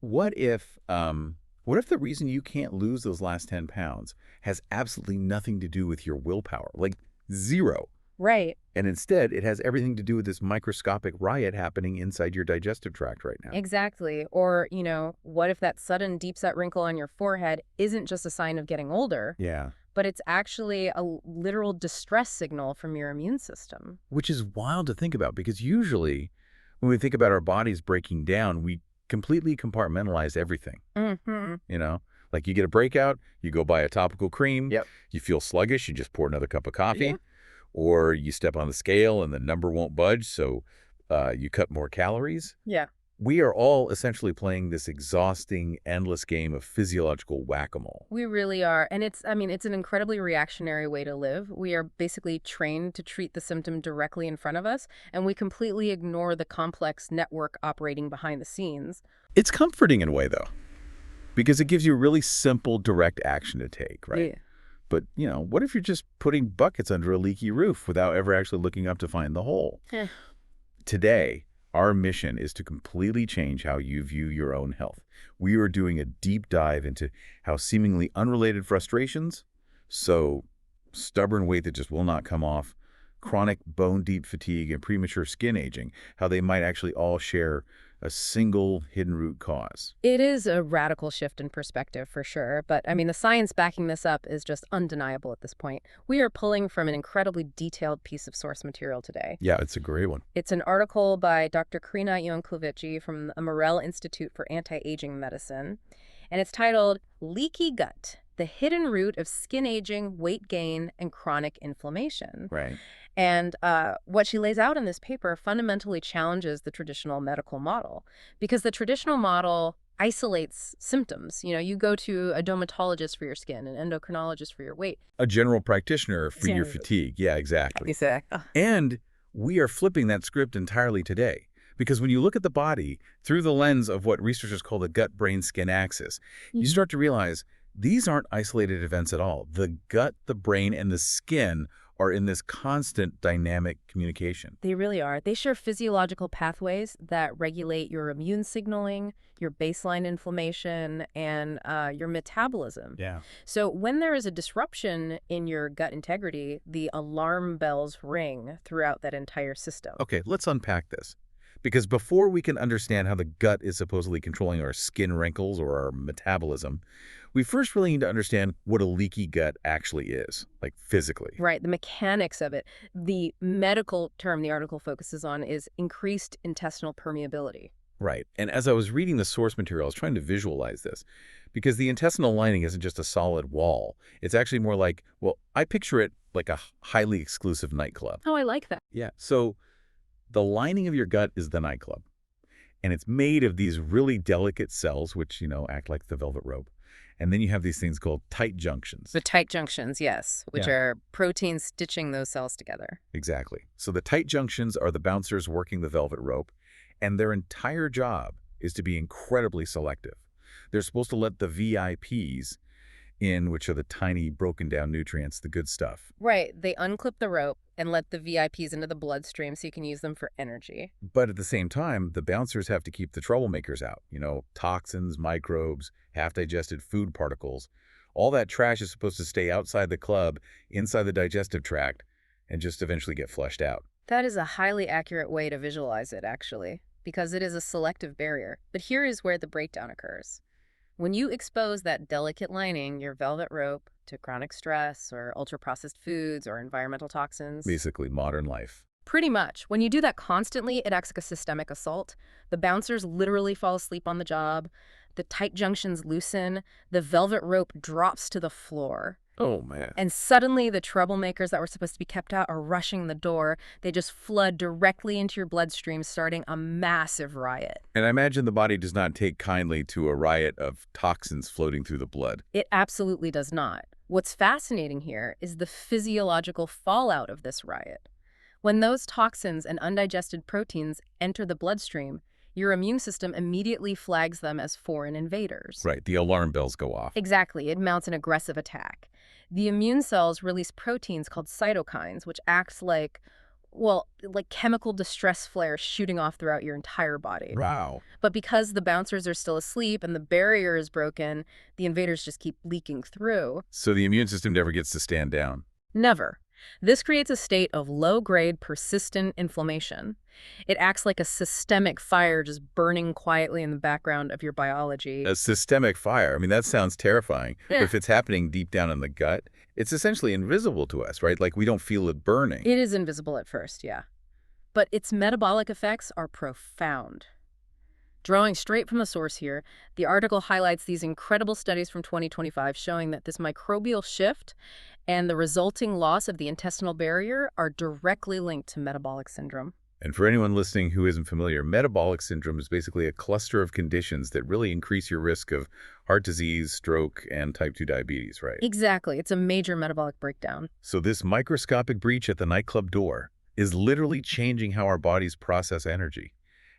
what if the reason you can't lose those last 10 pounds has absolutely nothing to do with your willpower, like zero? Right. And instead, it has everything to do with this microscopic riot happening inside your digestive tract right now. Exactly. Or, what if that sudden deep-set wrinkle on your forehead isn't just a sign of getting older, Yeah. but it's actually a literal distress signal from your immune system? Which is wild to think about, because usually when we think about our bodies breaking down, we completely compartmentalize everything. Mm-hmm. Like you get a breakout, you go buy a topical cream. Yep. You feel sluggish, you just pour another cup of coffee. Yeah. Or you step on the scale and the number won't budge, so you cut more calories. Yeah. We are all essentially playing this exhausting, endless game of physiological whack-a-mole. We really are. And it's an incredibly reactionary way to live. We are basically trained to treat the symptom directly in front of us, and we completely ignore the complex network operating behind the scenes. It's comforting in a way, though, because it gives you really simple, direct action to take, right? Yeah. But, what if you're just putting buckets under a leaky roof without ever actually looking up to find the hole? Today, our mission is to completely change how you view your own health. We are doing a deep dive into how seemingly unrelated frustrations, so stubborn weight that just will not come off, chronic bone-deep fatigue, and premature skin aging, how they might actually all share a single hidden root cause. It is a radical shift in perspective for sure, but the science backing this up is just undeniable at this point. We are pulling from an incredibly detailed piece of source material today. Yeah, it's a great one. It's an article by Dr. Corina Ianculovici from the Mirelle Institute for Anti-Aging Medicine, and it's titled Leaky Gut: The Hidden Root of Skin Aging, Weight Gain, and Chronic Inflammation. Right. And what she lays out in this paper fundamentally challenges the traditional medical model, because the traditional model isolates symptoms. You go to a dermatologist for your skin, an endocrinologist for your weight. A general practitioner for your fatigue. Yeah, exactly. Exactly. And we are flipping that script entirely today. Because when you look at the body through the lens of what researchers call the gut-brain-skin axis, you start to realize these aren't isolated events at all. The gut, the brain, and the skin are in this constant dynamic communication. They really are. They share physiological pathways that regulate your immune signaling, your baseline inflammation, and your metabolism. Yeah. So when there is a disruption in your gut integrity, the alarm bells ring throughout that entire system. Okay, let's unpack this. Because before we can understand how the gut is supposedly controlling our skin wrinkles or our metabolism, we first really need to understand what a leaky gut actually is, like physically. Right, the mechanics of it. The medical term the article focuses on is increased intestinal permeability. Right. And as I was reading the source material, I was trying to visualize this, because the intestinal lining isn't just a solid wall. It's actually more like, well, I picture it like a highly exclusive nightclub. Oh, I like that. Yeah. So the lining of your gut is the nightclub, and it's made of these really delicate cells, which, act like the velvet rope. And then you have these things called tight junctions. The tight junctions, yes, which are proteins stitching those cells together. Exactly. So the tight junctions are the bouncers working the velvet rope, and their entire job is to be incredibly selective. They're supposed to let the VIPs in, which are the tiny broken down nutrients, the good stuff. Right. They unclip the rope and let the VIPs into the bloodstream so you can use them for energy. But at the same time, the bouncers have to keep the troublemakers out. Toxins, microbes, half-digested food particles. All that trash is supposed to stay outside the club, inside the digestive tract, and just eventually get flushed out. That is a highly accurate way to visualize it, actually, because it is a selective barrier. But here is where the breakdown occurs. When you expose that delicate lining, your velvet rope, to chronic stress or ultra-processed foods or environmental toxins. Basically, modern life. Pretty much. When you do that constantly, it acts like a systemic assault. The bouncers literally fall asleep on the job. The tight junctions loosen. The velvet rope drops to the floor. Oh, man. And suddenly the troublemakers that were supposed to be kept out are rushing the door. They just flood directly into your bloodstream, starting a massive riot. And I imagine the body does not take kindly to a riot of toxins floating through the blood. It absolutely does not. What's fascinating here is the physiological fallout of this riot. When those toxins and undigested proteins enter the bloodstream, your immune system immediately flags them as foreign invaders. Right, the alarm bells go off. Exactly, it mounts an aggressive attack. The immune cells release proteins called cytokines, which acts like Well, like chemical distress flares shooting off throughout your entire body. Wow. But because the bouncers are still asleep and the barrier is broken, the invaders just keep leaking through. So the immune system never gets to stand down. Never. This creates a state of low-grade, persistent inflammation. It acts like a systemic fire just burning quietly in the background of your biology. A systemic fire. I mean, that sounds terrifying. But if it's happening deep down in the gut, it's essentially invisible to us, right? Like we don't feel it burning. It is invisible at first, yeah. But its metabolic effects are profound. Drawing straight from the source here, the article highlights these incredible studies from 2025 showing that this microbial shift and the resulting loss of the intestinal barrier are directly linked to metabolic syndrome. And for anyone listening who isn't familiar, metabolic syndrome is basically a cluster of conditions that really increase your risk of heart disease, stroke, and type 2 diabetes, right? Exactly. It's a major metabolic breakdown. So this microscopic breach at the nightclub door is literally changing how our bodies process energy.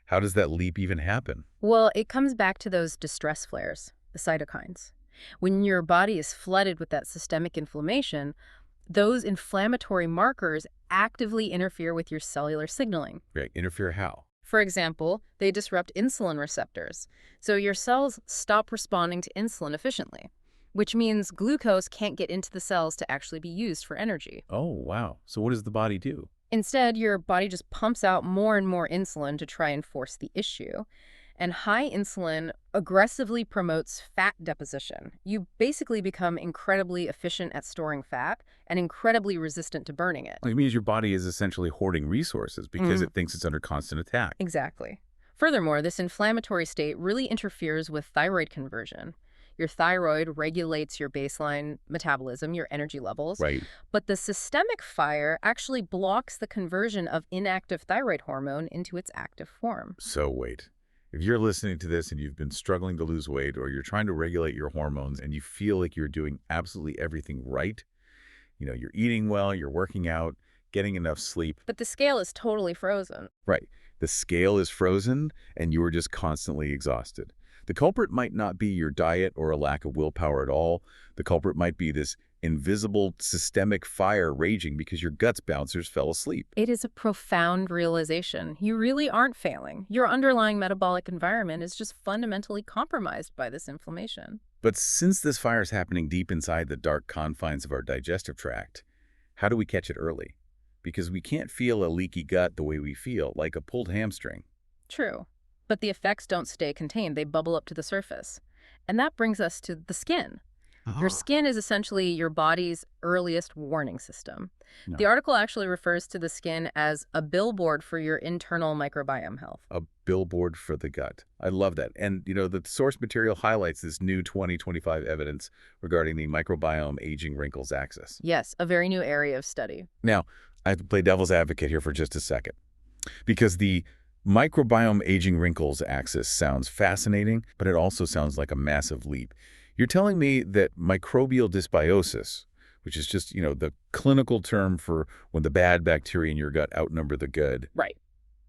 How does that leap even happen? Well, it comes back to those distress flares, the cytokines. When your body is flooded with that systemic inflammation, those inflammatory markers actively interfere with your cellular signaling. Right, interfere how? For example, they disrupt insulin receptors, so your cells stop responding to insulin efficiently, which means glucose can't get into the cells to actually be used for energy. Oh, wow. So what does the body do? Instead, your body just pumps out more and more insulin to try and force the issue. And high insulin aggressively promotes fat deposition. You basically become incredibly efficient at storing fat and incredibly resistant to burning it. It means your body is essentially hoarding resources because it thinks it's under constant attack. Exactly. Furthermore, this inflammatory state really interferes with thyroid conversion. Your thyroid regulates your baseline metabolism, your energy levels. Right. But the systemic fire actually blocks the conversion of inactive thyroid hormone into its active form. So wait. If you're listening to this and you've been struggling to lose weight or you're trying to regulate your hormones and you feel like you're doing absolutely everything right, you're eating well, you're working out, getting enough sleep. But the scale is totally frozen. Right. The scale is frozen and you are just constantly exhausted. The culprit might not be your diet or a lack of willpower at all. The culprit might be this invisible systemic fire raging because your gut's bouncers fell asleep. It is a profound realization. You really aren't failing. Your underlying metabolic environment is just fundamentally compromised by this inflammation. But since this fire is happening deep inside the dark confines of our digestive tract, how do we catch it early? Because we can't feel a leaky gut the way we feel, like a pulled hamstring. True. But the effects don't stay contained. They bubble up to the surface. And that brings us to the skin. Your skin is essentially your body's earliest warning system. No. The article actually refers to the skin as a billboard for your internal microbiome health. A billboard for the gut. I love that. And, the source material highlights this new 2025 evidence regarding the microbiome aging wrinkles axis. Yes, a very new area of study. Now, I have to play devil's advocate here for just a second. Because the microbiome aging wrinkles axis sounds fascinating, but it also sounds like a massive leap. You're telling me that microbial dysbiosis, which is just, the clinical term for when the bad bacteria in your gut outnumber the good. Right.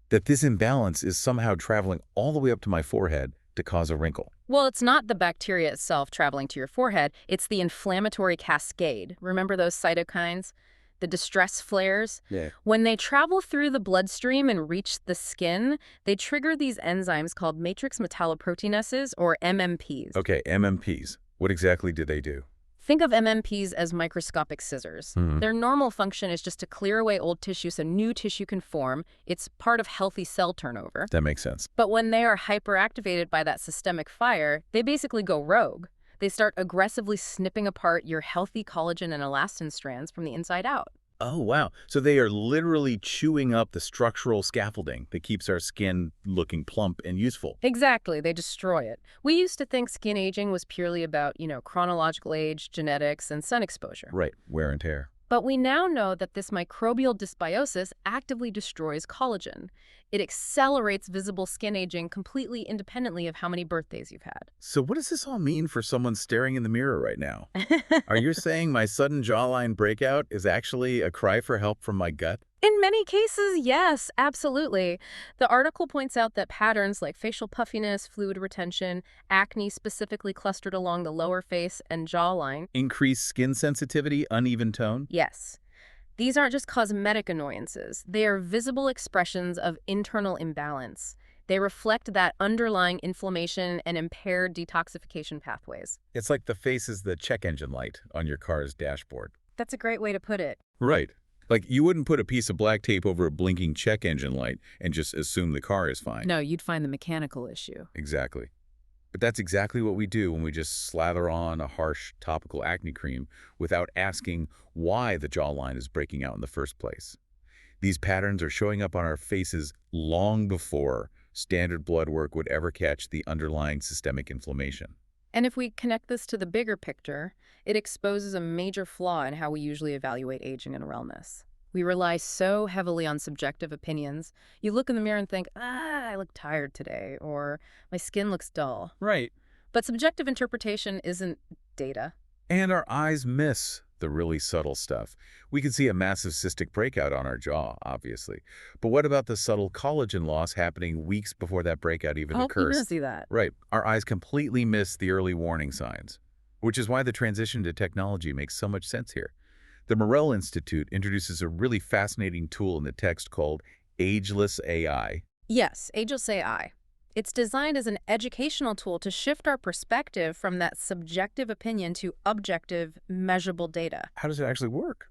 That this imbalance is somehow traveling all the way up to my forehead to cause a wrinkle. Well, it's not the bacteria itself traveling to your forehead. It's the inflammatory cascade. Remember those cytokines? The distress flares? Yeah. When they travel through the bloodstream and reach the skin, they trigger these enzymes called matrix metalloproteinases, or MMPs. Okay, MMPs. What exactly do they do? Think of MMPs as microscopic scissors. Their normal function is just to clear away old tissue so new tissue can form. It's part of healthy cell turnover. That makes sense. But when they are hyperactivated by that systemic fire, they basically go rogue. They start aggressively snipping apart your healthy collagen and elastin strands from the inside out. Oh, wow. So they are literally chewing up the structural scaffolding that keeps our skin looking plump and useful. Exactly. They destroy it. We used to think skin aging was purely about, chronological age, genetics, and sun exposure. Right. Wear and tear. But we now know that this microbial dysbiosis actively destroys collagen. It accelerates visible skin aging completely independently of how many birthdays you've had. So what does this all mean for someone staring in the mirror right now? Are you saying my sudden jawline breakout is actually a cry for help from my gut? In many cases, yes, absolutely. The article points out that patterns like facial puffiness, fluid retention, acne specifically clustered along the lower face and jawline. Increased skin sensitivity, uneven tone? Yes. These aren't just cosmetic annoyances. They are visible expressions of internal imbalance. They reflect that underlying inflammation and impaired detoxification pathways. It's like the face is the check engine light on your car's dashboard. That's a great way to put it. Right. Like, you wouldn't put a piece of black tape over a blinking check engine light and just assume the car is fine. No, you'd find the mechanical issue. Exactly. But that's exactly what we do when we just slather on a harsh topical acne cream without asking why the jawline is breaking out in the first place. These patterns are showing up on our faces long before standard blood work would ever catch the underlying systemic inflammation. And if we connect this to the bigger picture, it exposes a major flaw in how we usually evaluate aging and wellness. We rely so heavily on subjective opinions. You look in the mirror and think, I look tired today, or my skin looks dull. Right. But subjective interpretation isn't data. And our eyes miss the really subtle stuff. We can see a massive cystic breakout on our jaw, obviously. But what about the subtle collagen loss happening weeks before that breakout even occurs? You're gonna see that. Right. Our eyes completely miss the early warning signs, which is why the transition to technology makes so much sense here. The Mirelle Institute introduces a really fascinating tool in the text called Ageless AI. Yes, Ageless AI. It's designed as an educational tool to shift our perspective from that subjective opinion to objective, measurable data. How does it actually work?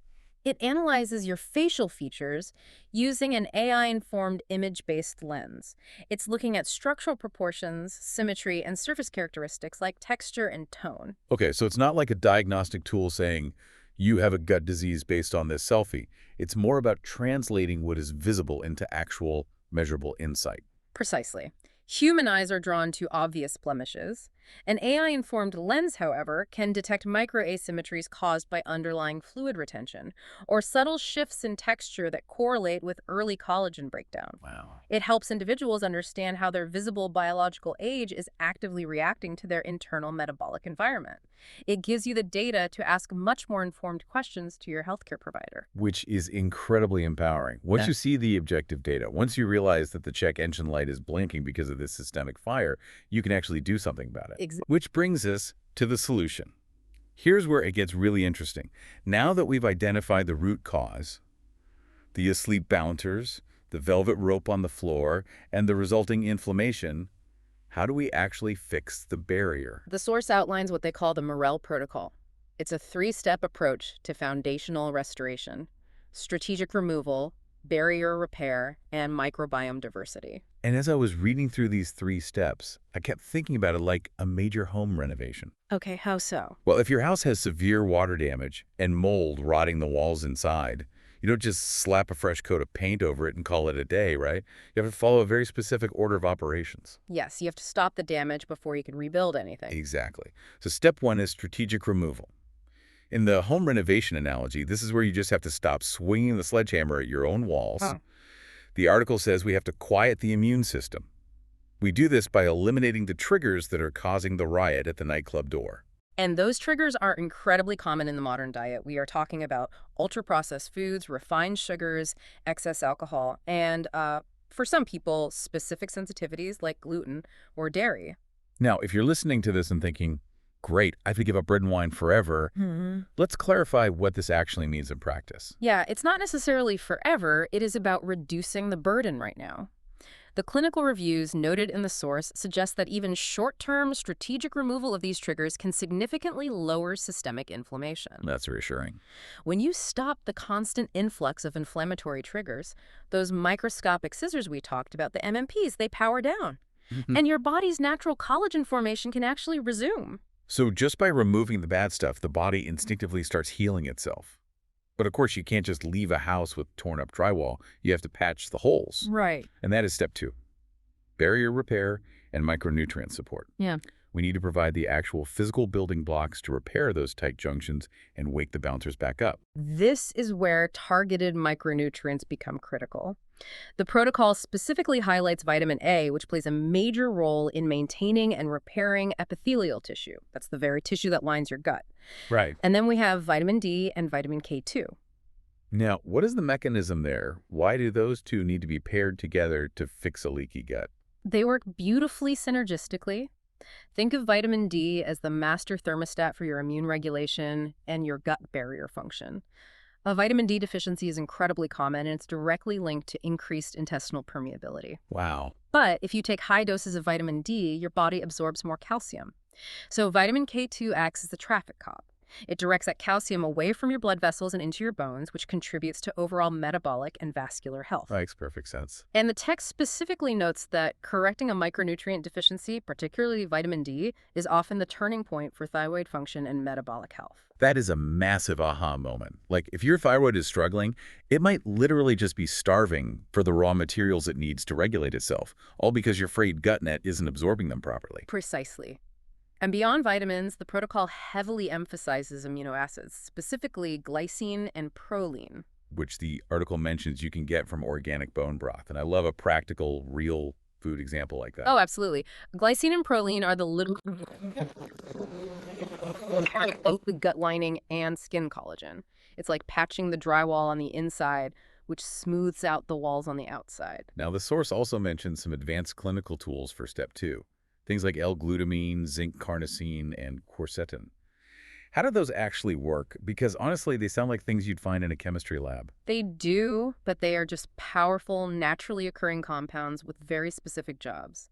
It analyzes your facial features using an AI-informed image-based lens. It's looking at structural proportions, symmetry, and surface characteristics like texture and tone. Okay, so it's not like a diagnostic tool saying, you have a gut disease based on this selfie. It's more about translating what is visible into actual, measurable insight. Precisely. Human eyes are drawn to obvious blemishes. An AI-informed lens, however, can detect microasymmetries caused by underlying fluid retention or subtle shifts in texture that correlate with early collagen breakdown. Wow. It helps individuals understand how their visible biological age is actively reacting to their internal metabolic environment. It gives you the data to ask much more informed questions to your healthcare provider. Which is incredibly empowering. Once you see the objective data, once you realize that the check engine light is blinking because of this systemic fire, you can actually do something about it. Which brings us to the solution. Here's where it gets really interesting. Now that we've identified the root cause, the asleep bouncers, the velvet rope on the floor, and the resulting inflammation, how do we actually fix the barrier? The source outlines what they call the Mirelle protocol. It's a 3-step approach to foundational restoration: strategic removal, barrier repair, and microbiome diversity. And as I was reading through these 3 steps, I kept thinking about it like a major home renovation. Okay, how so? Well, if your house has severe water damage and mold rotting the walls inside, you don't just slap a fresh coat of paint over it and call it a day, right? You have to follow a very specific order of operations. Yes, you have to stop the damage before you can rebuild anything. Exactly. So step 1 is strategic removal. In the home renovation analogy, this is where you just have to stop swinging the sledgehammer at your own walls. The article says we have to quiet the immune system. We do this by eliminating the triggers that are causing the riot at the nightclub door. And those triggers are incredibly common in the modern diet. We are talking about ultra-processed foods, refined sugars, excess alcohol, and for some people, specific sensitivities like gluten or dairy. Now, if you're listening to this and thinking, great, I have to give up bread and wine forever, let's clarify what this actually means in practice. Yeah, it's not necessarily forever. It is about reducing the burden right now. The clinical reviews noted in the source suggest that even short-term strategic removal of these triggers can significantly lower systemic inflammation. That's reassuring. When you stop the constant influx of inflammatory triggers, those microscopic scissors we talked about, the MMPs, they power down. And your body's natural collagen formation can actually resume. So just by removing the bad stuff, the body instinctively starts healing itself. But of course, you can't just leave a house with torn up drywall. You have to patch the holes. Right. And that is step 2. Barrier repair and micronutrient support. Yeah. We need to provide the actual physical building blocks to repair those tight junctions and wake the bouncers back up. This is where targeted micronutrients become critical. The protocol specifically highlights vitamin A, which plays a major role in maintaining and repairing epithelial tissue. That's the very tissue that lines your gut. Right. And then we have vitamin D and vitamin K2. Now, what is the mechanism there? Why do those two need to be paired together to fix a leaky gut? They work beautifully synergistically. Think of vitamin D as the master thermostat for your immune regulation and your gut barrier function. A vitamin D deficiency is incredibly common, and it's directly linked to increased intestinal permeability. Wow. But if you take high doses of vitamin D, your body absorbs more calcium. So vitamin K2 acts as the traffic cop. It directs that calcium away from your blood vessels and into your bones, which contributes to overall metabolic and vascular health. Makes perfect sense. And the text specifically notes that correcting a micronutrient deficiency, particularly vitamin D, is often the turning point for thyroid function and metabolic health. That is a massive aha moment. Like, if your thyroid is struggling, it might literally just be starving for the raw materials it needs to regulate itself, all because your frayed gut net isn't absorbing them properly. Precisely. And beyond vitamins, the protocol heavily emphasizes amino acids, specifically glycine and proline. Which the article mentions you can get from organic bone broth. And I love a practical, real food example like that. Oh, absolutely. Glycine and proline are the little both the gut lining and skin collagen. It's like patching the drywall on the inside, which smooths out the walls on the outside. Now, the source also mentions some advanced clinical tools for step 2. Things like L-glutamine, zinc carnosine, and quercetin. How do those actually work? Because honestly, they sound like things you'd find in a chemistry lab. They do, but they are just powerful, naturally occurring compounds with very specific jobs.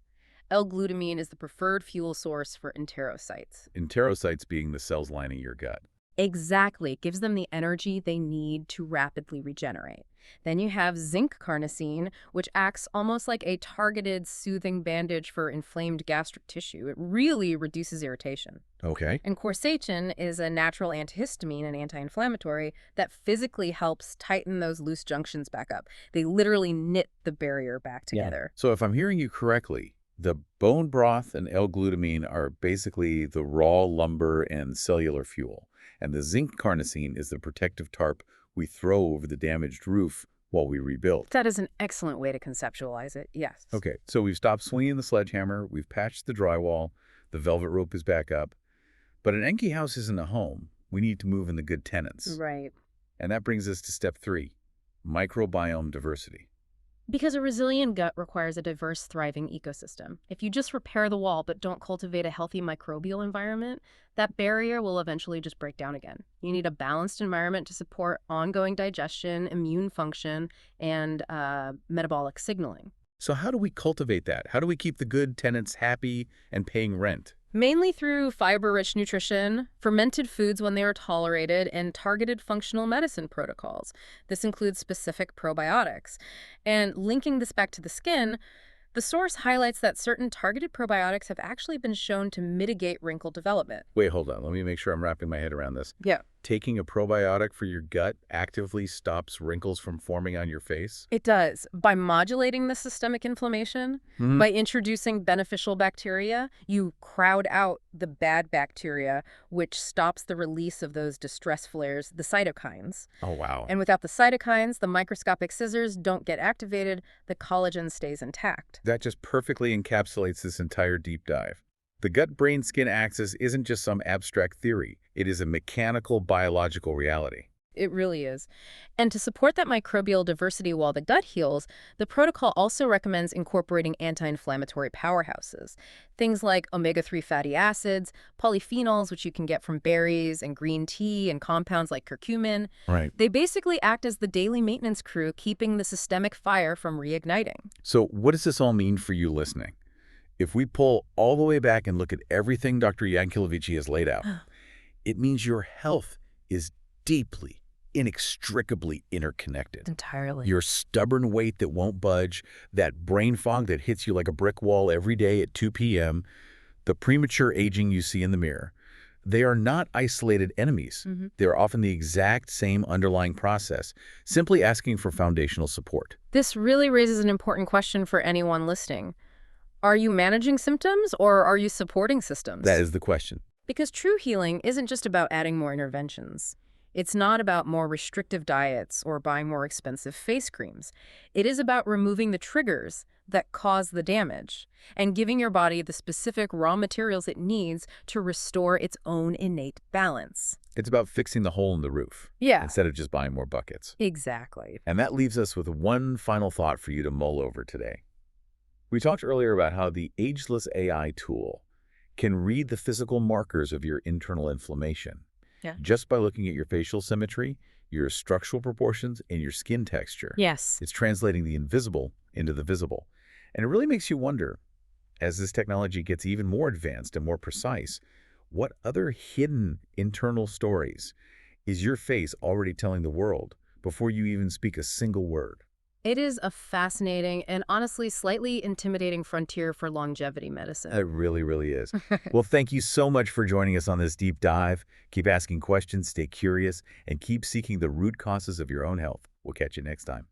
L-glutamine is the preferred fuel source for enterocytes. Enterocytes being the cells lining your gut. Exactly. It gives them the energy they need to rapidly regenerate. Then you have zinc carnosine, which acts almost like a targeted, soothing bandage for inflamed gastric tissue. It really reduces irritation. Okay. And quercetin is a natural antihistamine and anti-inflammatory that physically helps tighten those loose junctions back up. They literally knit the barrier back together. So if I'm hearing you correctly, the bone broth and L-glutamine are basically the raw lumber and cellular fuel. And the zinc carnosine is the protective tarp we throw over the damaged roof while we rebuild. That is an excellent way to conceptualize it, yes. Okay, so we've stopped swinging the sledgehammer, we've patched the drywall, the velvet rope is back up. But an Enki house isn't a home. We need to move in the good tenants. Right. And that brings us to step 3, microbiome diversity. Because a resilient gut requires a diverse, thriving ecosystem. If you just repair the wall but don't cultivate a healthy microbial environment, that barrier will eventually just break down again. You need a balanced environment to support ongoing digestion, immune function, and metabolic signaling. So how do we cultivate that? How do we keep the good tenants happy and paying rent? Mainly through fiber-rich nutrition, fermented foods when they are tolerated, and targeted functional medicine protocols. This includes specific probiotics. And linking this back to the skin, the source highlights that certain targeted probiotics have actually been shown to mitigate wrinkle development. Wait, hold on. Let me make sure I'm wrapping my head around this. Yeah. Taking a probiotic for your gut actively stops wrinkles from forming on your face? It does. By modulating the systemic inflammation, by introducing beneficial bacteria, you crowd out the bad bacteria, which stops the release of those distress flares, the cytokines. Oh, wow. And without the cytokines, the microscopic scissors don't get activated, the collagen stays intact. That just perfectly encapsulates this entire deep dive. The gut-brain-skin axis isn't just some abstract theory. It is a mechanical, biological reality. It really is. And to support that microbial diversity while the gut heals, the protocol also recommends incorporating anti-inflammatory powerhouses. Things like omega-3 fatty acids, polyphenols, which you can get from berries and green tea, and compounds like curcumin. Right. They basically act as the daily maintenance crew, keeping the systemic fire from reigniting. So what does this all mean for you listening? If we pull all the way back and look at everything Dr. Ianculovici has laid out, it means your health is deeply, inextricably interconnected. Entirely. Your stubborn weight that won't budge, that brain fog that hits you like a brick wall every day at 2 p.m., the premature aging you see in the mirror, they are not isolated enemies. They're often the exact same underlying process, simply asking for foundational support. This really raises an important question for anyone listening. Are you managing symptoms, or are you supporting systems? That is the question. Because true healing isn't just about adding more interventions. It's not about more restrictive diets or buying more expensive face creams. It is about removing the triggers that cause the damage and giving your body the specific raw materials it needs to restore its own innate balance. It's about fixing the hole in the roof. Yeah. Instead of just buying more buckets. Exactly. And that leaves us with one final thought for you to mull over today. We talked earlier about how the ageless AI tool can read the physical markers of your internal inflammation. Yeah. just by looking at your facial symmetry, your structural proportions, and your skin texture. Yes. It's translating the invisible into the visible. And it really makes you wonder, as this technology gets even more advanced and more precise, what other hidden internal stories is your face already telling the world before you even speak a single word? It is a fascinating and honestly slightly intimidating frontier for longevity medicine. It really, really is. Well, thank you so much for joining us on this deep dive. Keep asking questions, stay curious, and keep seeking the root causes of your own health. We'll catch you next time.